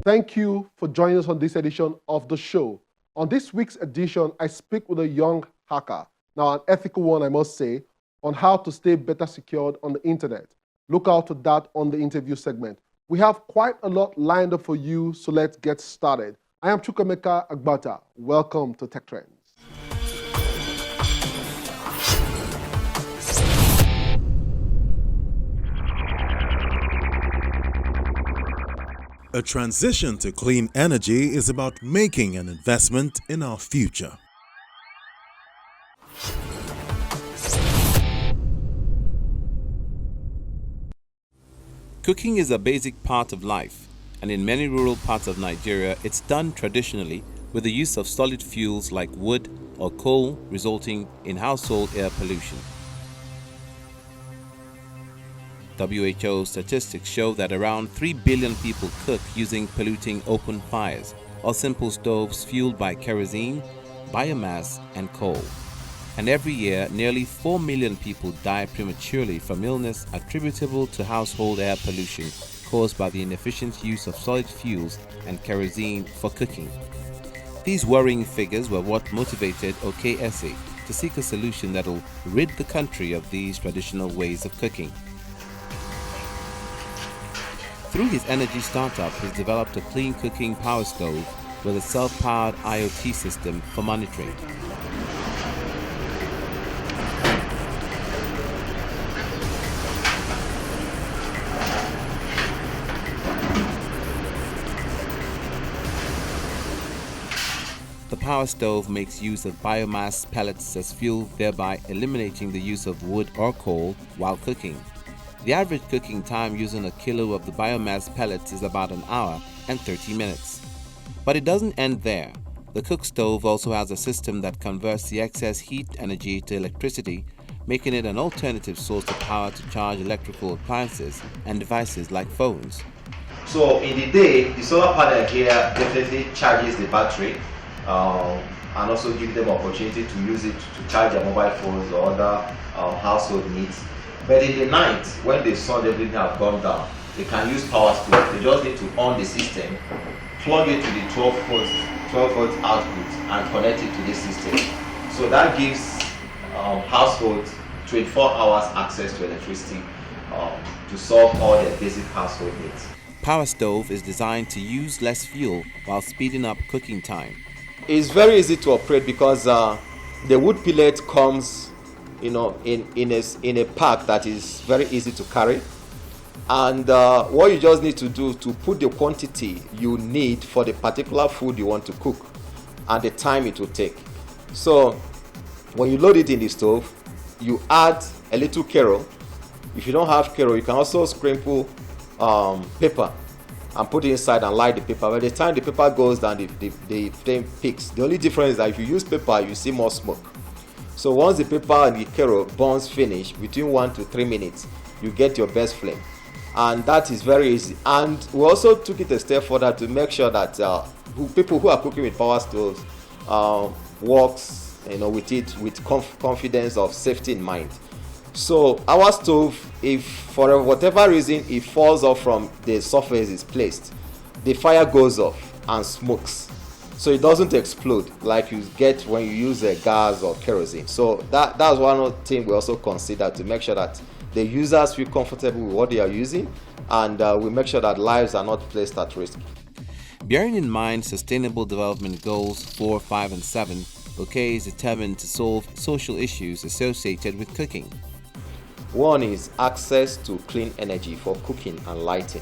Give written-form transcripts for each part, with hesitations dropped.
Thank you for joining us on this edition of the show. On this week's edition, I speak with a young hacker, now an ethical one, I must say, on how to stay better secured on the internet. Look out for that on the interview segment. We have quite a lot lined up for you, so let's get started. I am Chukwemeka Agbata. Welcome to Tech Trends. A transition to clean energy is about making an investment in our future. Cooking is a basic part of life, and in many rural parts of Nigeria, it's done traditionally with the use of solid fuels like wood or coal, resulting in household air pollution. WHO statistics show that around 3 billion people cook using polluting open fires or simple stoves fueled by kerosene, biomass, and coal. And every year, nearly 4 million people die prematurely from illness attributable to household air pollution caused by the inefficient use of solid fuels and kerosene for cooking. These worrying figures were what motivated OKSA to seek a solution that will rid the country of these traditional ways of cooking. Through his energy startup, he's developed a clean cooking power stove with a self-powered IoT system for monitoring. The power stove makes use of biomass pellets as fuel, thereby eliminating the use of wood or coal while cooking. The average cooking time using a kilo of the biomass pellets is about an hour and 30 minutes. But it doesn't end there. The cook stove also has a system that converts the excess heat energy to electricity, making it an alternative source of power to charge electrical appliances and devices like phones. So in the day, the solar panel here definitely charges the battery and also gives them opportunity to use it to charge their mobile phones or other household needs. But in the night, when the sun everything has gone down, they can use power stove. They just need to on the system, plug it to the 12-volt output and connect it to the system. So that gives households 24 hours access to electricity to solve all their basic household needs. Power stove is designed to use less fuel while speeding up cooking time. It's very easy to operate because the wood pellet comes in a pack that is very easy to carry, and what you just need to do to put the quantity you need for the particular food you want to cook and the time it will take. So when you load it in the stove, you add a little Kero. If you don't have Kero, you can also sprinkle paper and put it inside and light the paper. By the time the paper goes down, the flame peaks. The only difference is that if you use paper, you see more smoke. So once the paper and the Kero burns finish, between 1 to 3 minutes, you get your best flame. And that is very easy. And we also took it a step further to make sure that people who are cooking with power stoves works with it with confidence of safety in mind. So our stove, if for whatever reason it falls off from the surface it's placed, the fire goes off and smokes. So it doesn't explode like you get when you use gas or kerosene. So that's one of the things we also consider to make sure that the users feel comfortable with what they are using, and we make sure that lives are not placed at risk. Bearing in mind Sustainable Development Goals 4, 5, and 7, OK is determined to solve social issues associated with cooking. One is access to clean energy for cooking and lighting.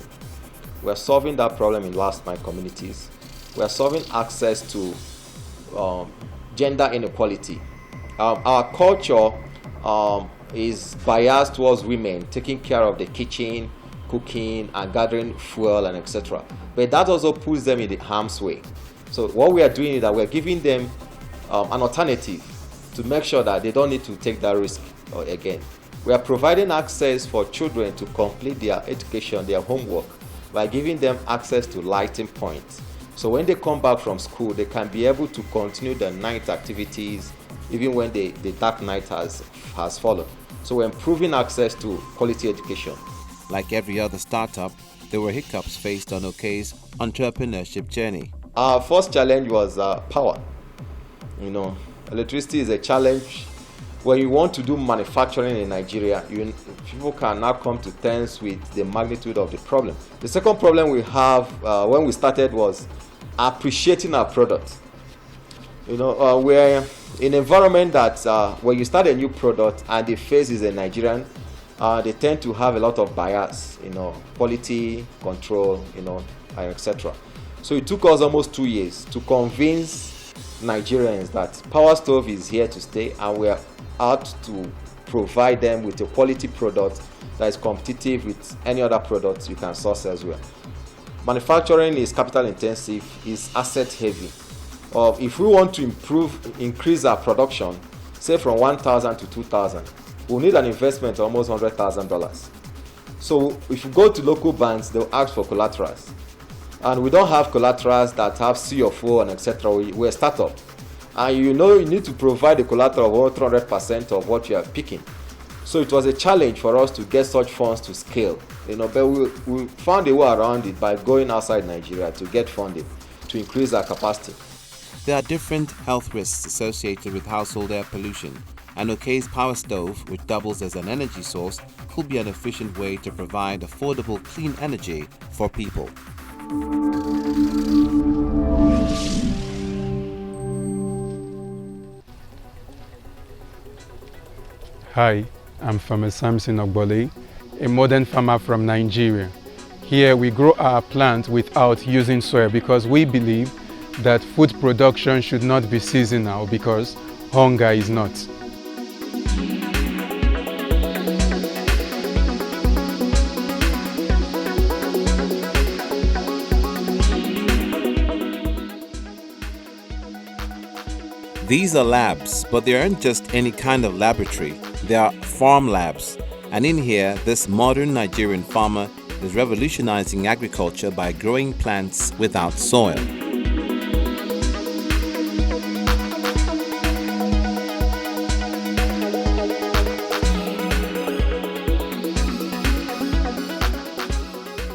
We are solving that problem in last mile communities. We are solving access to gender inequality. Our culture is biased towards women taking care of the kitchen, cooking, and gathering fuel and etc. But that also puts them in the harm's way. So what we are doing is that we are giving them an alternative to make sure that they don't need to take that risk again. We are providing access for children to complete their education, their homework, by giving them access to lighting points. So when they come back from school, they can be able to continue their night activities even when the dark night has fallen. So we're improving access to quality education. Like every other startup, there were hiccups faced on OK's entrepreneurship journey. Our first challenge was power. Electricity is a challenge. When you want to do manufacturing in Nigeria, people can now come to terms with the magnitude of the problem. The second problem we have when we started was appreciating our product. We're in an environment that when you start a new product and the face is a Nigerian, they tend to have a lot of bias, quality control, etc. So it took us almost 2 years to convince Nigerians that Power Stove is here to stay, and we are out to provide them with a quality product that is competitive with any other products you can source elsewhere. Manufacturing is capital intensive, is asset heavy. If we want to increase our production, say from 1,000 to 2,000, we'll need an investment of almost $100,000. So if you go to local banks, they'll ask for collaterals. And we don't have collaterals that have CFO and etc. We're a startup. And you need to provide a collateral of over 300% of what you are picking. So it was a challenge for us to get such funds to scale. But we found a way around it by going outside Nigeria to get funding to increase our capacity. There are different health risks associated with household air pollution, and Okay's Power Stove, which doubles as an energy source, could be an efficient way to provide affordable clean energy for people. Hi, I'm Farmer Samson Ogbole, a modern farmer from Nigeria. Here we grow our plants without using soil because we believe that food production should not be seasonal because hunger is not. These are labs, but they aren't just any kind of laboratory. They are farm labs. And in here, this modern Nigerian farmer is revolutionizing agriculture by growing plants without soil.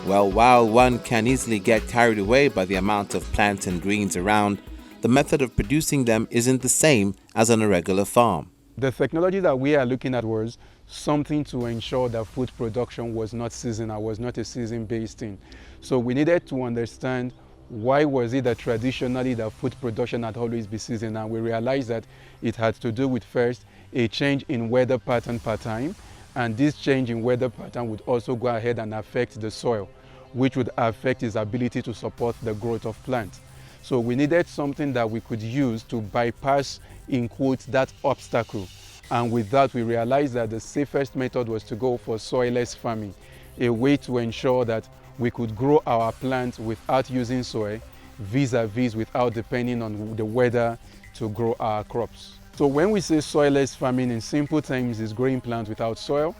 Well, while one can easily get carried away by the amount of plants and greens around, the method of producing them isn't the same as on a regular farm. The technology that we are looking at was something to ensure that food production was not seasonal, was not a season-based thing. So we needed to understand why was it that traditionally the food production had always been seasonal. We realized that it had to do with first a change in weather pattern per time, and this change in weather pattern would also go ahead and affect the soil, which would affect its ability to support the growth of plants. So we needed something that we could use to bypass, in quotes, that obstacle. And with that, we realized that the safest method was to go for soilless farming, a way to ensure that we could grow our plants without using soil, vis-a-vis without depending on the weather to grow our crops. So when we say soilless farming, in simple terms, is growing plants without soil.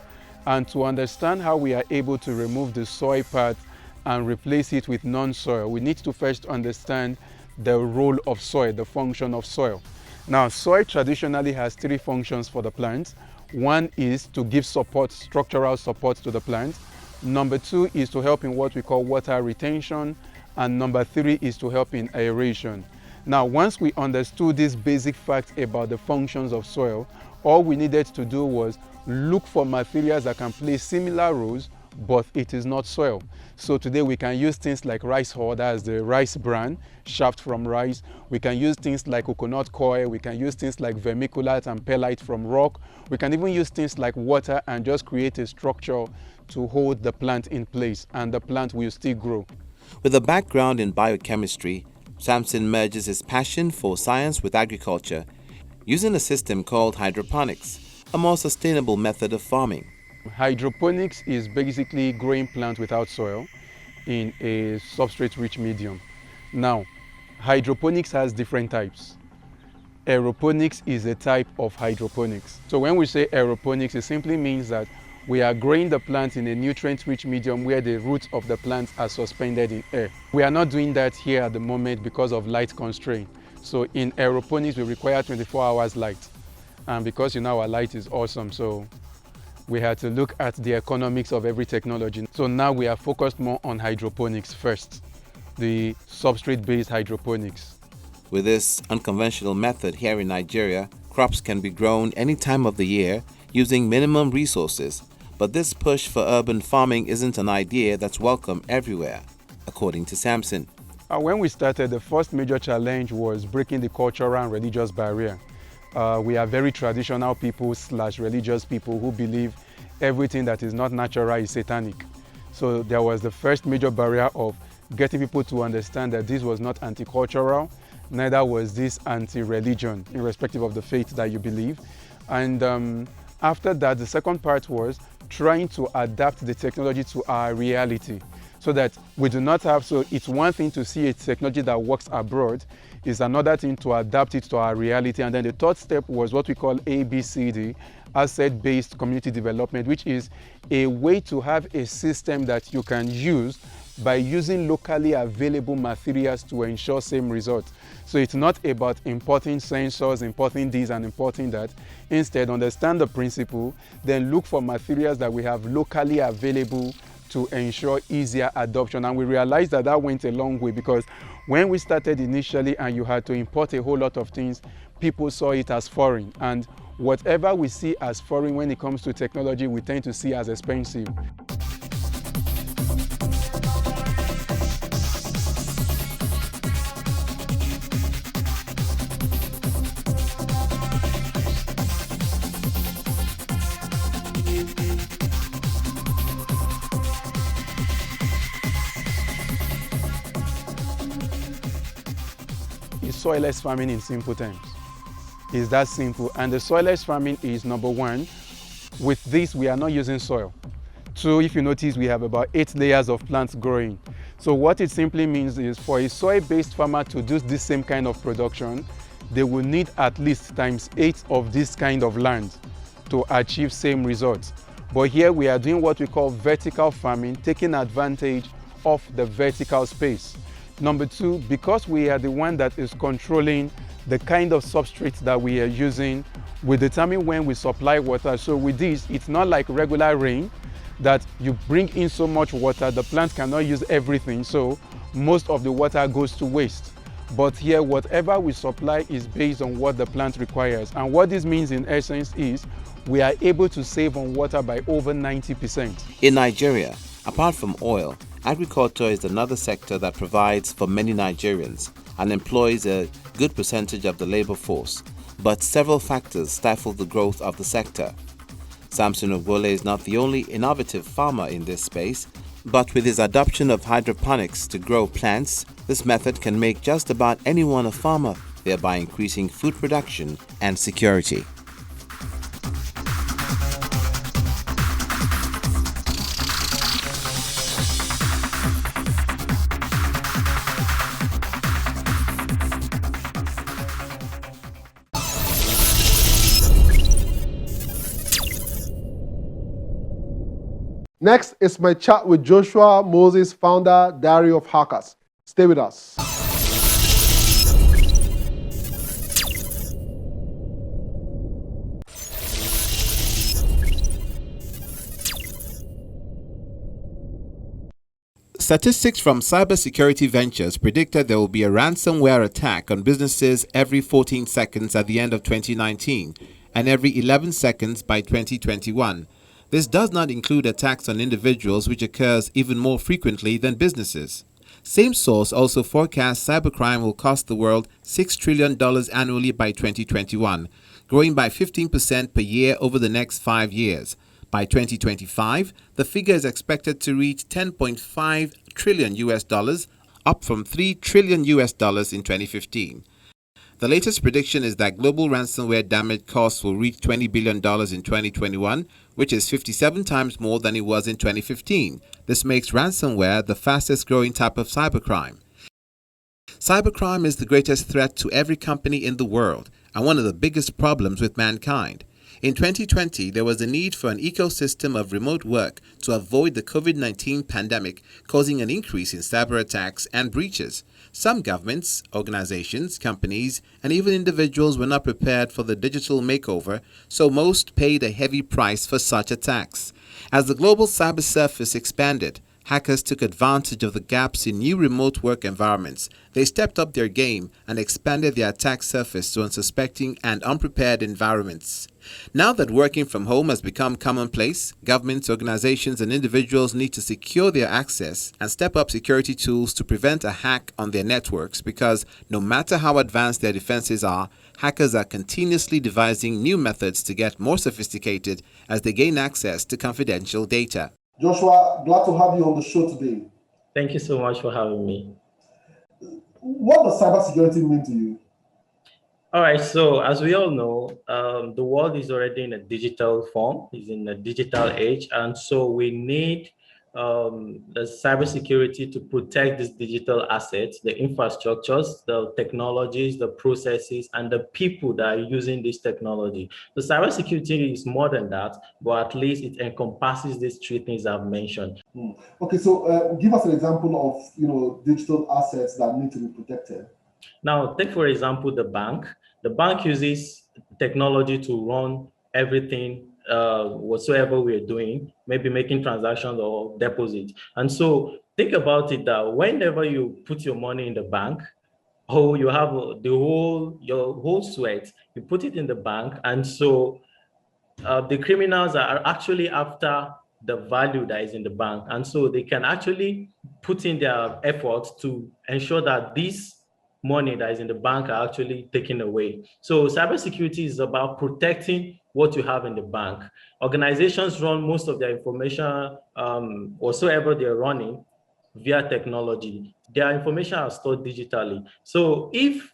And to understand how we are able to remove the soil part and replace it with non-soil, we need to first understand the role of soil, the function of soil. Now, soil traditionally has three functions for the plant. One is to give support, structural support to the plant. Number two is to help in what we call water retention. And number three is to help in aeration. Now, once we understood this basic fact about the functions of soil, all we needed to do was look for materials that can play similar roles, but it is not soil. So today we can use things like rice hull, that's the rice bran, shaft from rice. We can use things like coconut coir. We can use things like vermiculite and perlite from rock. We can even use things like water and just create a structure to hold the plant in place, and the plant will still grow. With a background in biochemistry, Samson merges his passion for science with agriculture, using a system called hydroponics, a more sustainable method of farming. Hydroponics is basically growing plants without soil in a substrate-rich medium. Now, hydroponics has different types. Aeroponics is a type of hydroponics. So when we say aeroponics, it simply means that we are growing the plant in a nutrient-rich medium where the roots of the plants are suspended in air. We are not doing that here at the moment because of light constraint. So in aeroponics, we require 24 hours light. And because our light is awesome, so we had to look at the economics of every technology. So now we are focused more on hydroponics first. the substrate-based hydroponics. With this unconventional method here in Nigeria, crops can be grown any time of the year using minimum resources. But this push for urban farming isn't an idea that's welcome everywhere, according to Samson. When we started, the first major challenge was breaking the cultural and religious barrier. We are very traditional people / religious people who believe everything that is not natural is satanic. So there was the first major barrier of getting people to understand that this was not anti-cultural, neither was this anti-religion, irrespective of the faith that you believe. And after that, the second part was trying to adapt the technology to our reality, so that we do not have, so it's one thing to see a technology that works abroad, it's another thing to adapt it to our reality. And then the third step was what we call ABCD, asset-based community development, which is a way to have a system that you can use by using locally available materials to ensure same results. So it's not about importing sensors, importing this and importing that. Instead, understand the principle, then look for materials that we have locally available to ensure easier adoption. And we realized that that went a long way, because when we started initially and you had to import a whole lot of things, people saw it as foreign. And whatever we see as foreign when it comes to technology, we tend to see as expensive. Soilless farming in simple terms. It's that simple. And the soilless farming is, number one, with this we are not using soil. So if you notice, we have about 8 layers of plants growing. So what it simply means is, for a soil-based farmer to do this same kind of production, they will need at least ×8 of this kind of land to achieve same results. But here we are doing what we call vertical farming, taking advantage of the vertical space. Number two, because we are the one that is controlling the kind of substrates that we are using, we determine when we supply water. So with this, it's not like regular rain that you bring in so much water, the plant cannot use everything, so most of the water goes to waste. But here, whatever we supply is based on what the plant requires. And what this means in essence is we are able to save on water by over 90%. In Nigeria, apart from oil, agriculture is another sector that provides for many Nigerians and employs a good percentage of the labor force. But several factors stifle the growth of the sector. Samson Ogwole is not the only innovative farmer in this space, but with his adoption of hydroponics to grow plants, this method can make just about anyone a farmer, thereby increasing food production and security. Next is my chat with Joshua Moses, founder, Diary of Hackers. Stay with us. Statistics from Cybersecurity Ventures predicted there will be a ransomware attack on businesses every 14 seconds at the end of 2019 and every 11 seconds by 2021. This does not include attacks on individuals, which occurs even more frequently than businesses. Same source also forecasts cybercrime will cost the world $6 trillion annually by 2021, growing by 15% per year over the next 5 years. By 2025, the figure is expected to reach $10.5 trillion, up from $3 trillion in 2015. The latest prediction is that global ransomware damage costs will reach $20 billion in 2021, which is 57 times more than it was in 2015. This makes ransomware the fastest growing type of cybercrime. Cybercrime is the greatest threat to every company in the world and one of the biggest problems with mankind. In 2020, there was a need for an ecosystem of remote work to avoid the COVID-19 pandemic, causing an increase in cyber attacks and breaches. Some governments, organizations, companies, and even individuals were not prepared for the digital makeover, so most paid a heavy price for such attacks. As the global cyber surface expanded, Hackers took advantage of the gaps in new remote work environments. They stepped up their game and expanded their attack surface to unsuspecting and unprepared environments. Now that working from home has become commonplace, governments, organizations, and individuals need to secure their access and step up security tools to prevent a hack on their networks, because no matter how advanced their defenses are, hackers are continuously devising new methods to get more sophisticated as they gain access to confidential data. Joshua, glad to have you on the show today. Thank you so much for having me. What does cybersecurity mean to you? All right, so as we all know, the world is already in a digital form, is in a digital age, and so we need the cybersecurity to protect these digital assets, the infrastructures, the technologies, the processes, and the people that are using this technology. So cybersecurity is more than that, but at least it encompasses these three things I've mentioned. Okay, so give us an example of digital assets that need to be protected. Now, take for example the bank. The bank uses technology to run everything whatsoever we're doing, maybe making transactions or deposit. And so think about it that whenever you put your money in the bank, you have your whole sweat, you put it in the bank. And so the criminals are actually after the value that is in the bank. And so they can actually put in their efforts to ensure that this money that is in the bank are actually taken away. So cybersecurity is about protecting what you have in the bank. Organizations run most of their information whatsoever they're running via technology. Their information are stored digitally. So if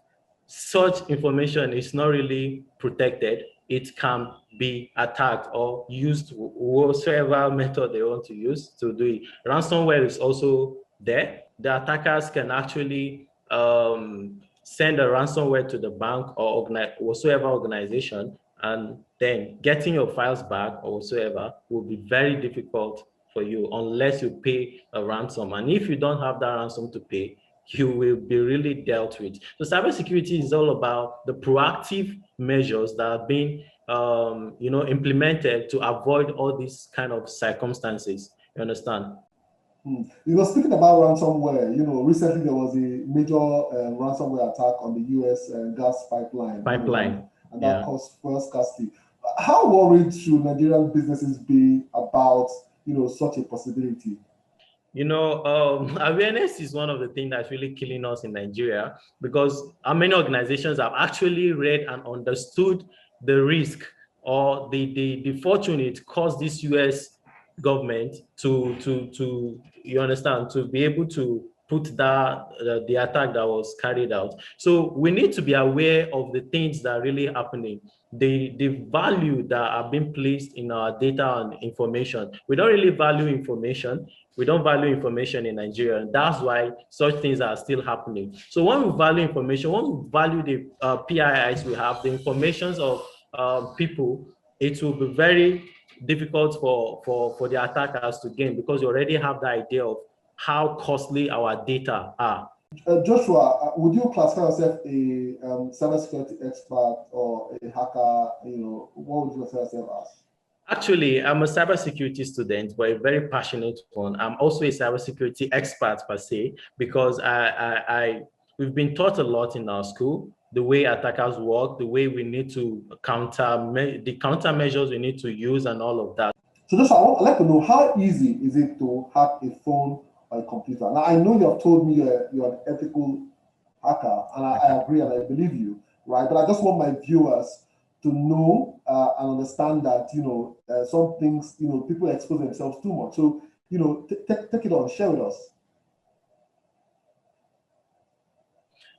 such information is not really protected, it can be attacked or used whatsoever method they want to use to do it. Ransomware is also there. The attackers can actually send a ransomware to the bank or whatsoever organization, and then getting your files back or whatsoever will be very difficult for you unless you pay a ransom. And if you don't have that ransom to pay, you will be really dealt with. So cybersecurity is all about the proactive measures that are being implemented to avoid all these kind of circumstances. You understand? Speaking about ransomware, recently there was a major ransomware attack on the U.S. Gas pipeline. And that caused fuel scarcity. How worried should Nigerian businesses be about, such a possibility? Awareness is one of the things that's really killing us in Nigeria, because how many organizations have actually read and understood the risk or the fortune it cost this U.S. government to you understand, to be able to put that the attack that was carried out. So we need to be aware of the things that are really happening, the value that are being placed in our data and information. We don't really value information. We don't value information in Nigeria, and that's why such things are still happening. So when we value information, when we value the PIIs we have, the informations of people, it will be very difficult for the attackers to gain, because you already have the idea of how costly our data are. Joshua, would you classify yourself a cybersecurity expert or a hacker? What would you classify yourself as? Actually, I'm a cybersecurity student, but a very passionate one. I'm also a cybersecurity expert per se, because we've been taught a lot in our school, the way attackers work, the way we need to the countermeasures we need to use, and all of that. So Joshua, I'd like to know, how easy is it to hack a phone or a computer? Now, I know you have told me you're an ethical hacker, and I agree and I believe you, right? But I just want my viewers to know and understand that, some things, people expose themselves too much. So, take it on, share with us.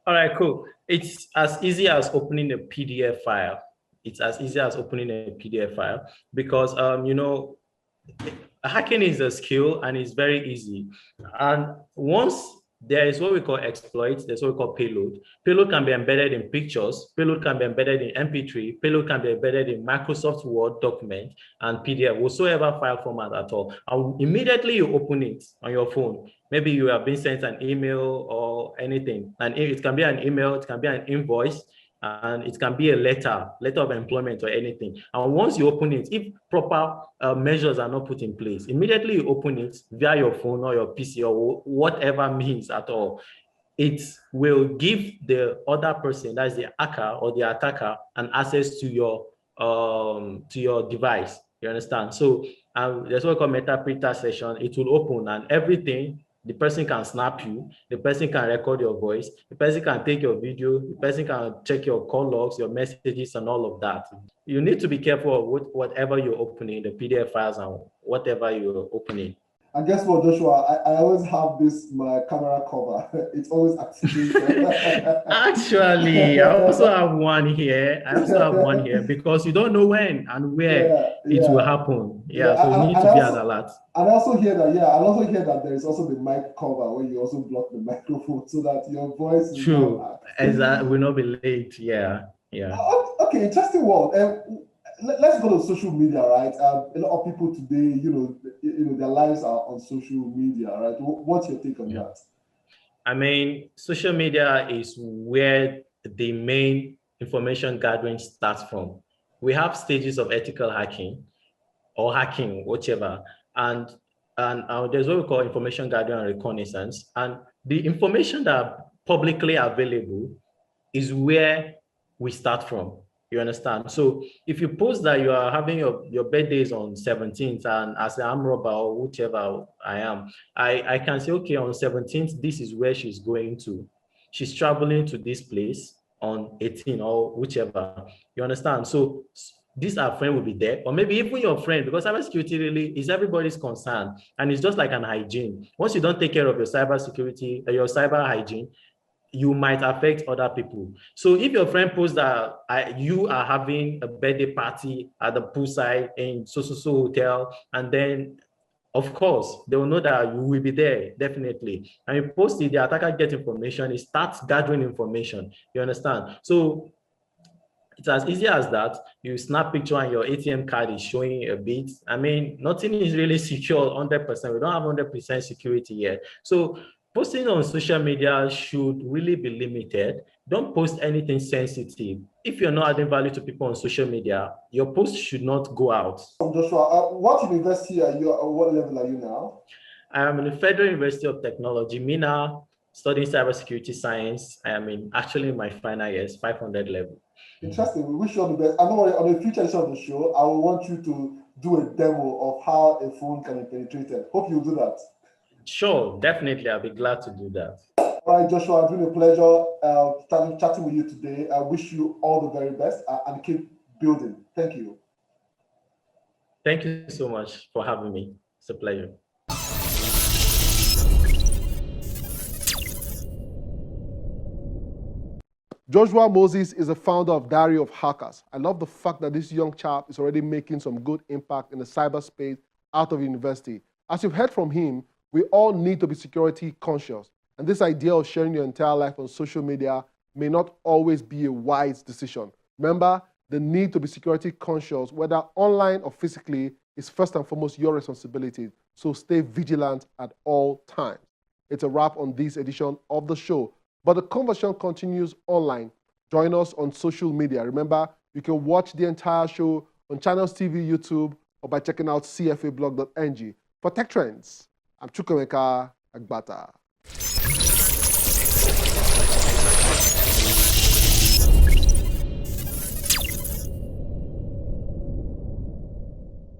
All right, cool. It's as easy as opening a PDF file. It's as easy as opening a PDF file, because, hacking is a skill and it's very easy. And once there is what we call exploits, there's what we call payload. Payload can be embedded in pictures, payload can be embedded in MP3, payload can be embedded in Microsoft Word document and PDF, whatsoever file format at all. And immediately you open it on your phone. Maybe you have been sent an email or anything, and it can be an email, it can be an invoice. and it can be a letter of employment or anything. And once you open it, if proper measures are not put in place, immediately you open it via your phone or your PC or whatever means at all, it will give the other person, that is the hacker or the attacker, an access to your device. You understand? So there's what we call meta session. It will open and everything. The person can snap you, the person can record your voice, the person can take your video, the person can check your call logs, your messages, and all of that. You need to be careful of whatever you're opening, the PDF files and whatever you're opening. And guess what, Joshua? I always have my camera cover. It's always activated. Actually, I also have one here. Because you don't know when and where it will happen. So you need to be at alert. And I also hear that there is also the mic cover where you also block the microphone so that your voice is will not be late. Yeah. Okay, interesting one. Let's go to social media, right? A lot of people today, their lives are on social media, right? What's your take on that? I mean, social media is where the main information gathering starts from. We have stages of ethical hacking or hacking, whichever, and there's what we call information gathering and reconnaissance. And the information that are publicly available is where we start from. You understand? So if you post that you are having your birthdays on 17th, and as an arm robber or whichever I am, I can say, okay, on 17th, this is where she's going to. She's traveling to this place on 18 or whichever. You understand? So this our friend will be there, or maybe even your friend, because cybersecurity really is everybody's concern, and it's just like an hygiene. Once you don't take care of your cybersecurity or your cyber hygiene, you might affect other people. So if your friend posts that you are having a birthday party at the poolside in so hotel, and then of course they will know that you will be there definitely. And you post it, the attacker gets information, it starts gathering information. You understand? So it's as easy as that. You snap picture and your ATM card is showing a bit. I mean, nothing is really secure 100%. We don't have 100% security yet. So posting on social media should really be limited. Don't post anything sensitive. If you're not adding value to people on social media, your post should not go out. Joshua, what university are you, or what level are you now? I am in the Federal University of Technology, MENA, studying cybersecurity science. I am actually in my final years, 500 level. Interesting. We wish you all the best. I know on a future edition of the show, I will want you to do a demo of how a phone can be penetrated. Hope you'll do that. Sure, definitely. I'll be glad to do that. All right, Joshua, it's been a pleasure chatting with you today. I wish you all the very best and keep building. Thank you. Thank you so much for having me. It's a pleasure. Joshua Moses is the founder of Diary of Hackers. I love the fact that this young chap is already making some good impact in the cyberspace out of university. As you've heard from him, we all need to be security conscious. And this idea of sharing your entire life on social media may not always be a wise decision. Remember, the need to be security conscious, whether online or physically, is first and foremost your responsibility. So stay vigilant at all times. It's a wrap on this edition of the show. But the conversation continues online. Join us on social media. Remember, you can watch the entire show on Channels TV, YouTube, or by checking out cfablog.ng. For Tech Trends, I'm Chukwemeka Agbata.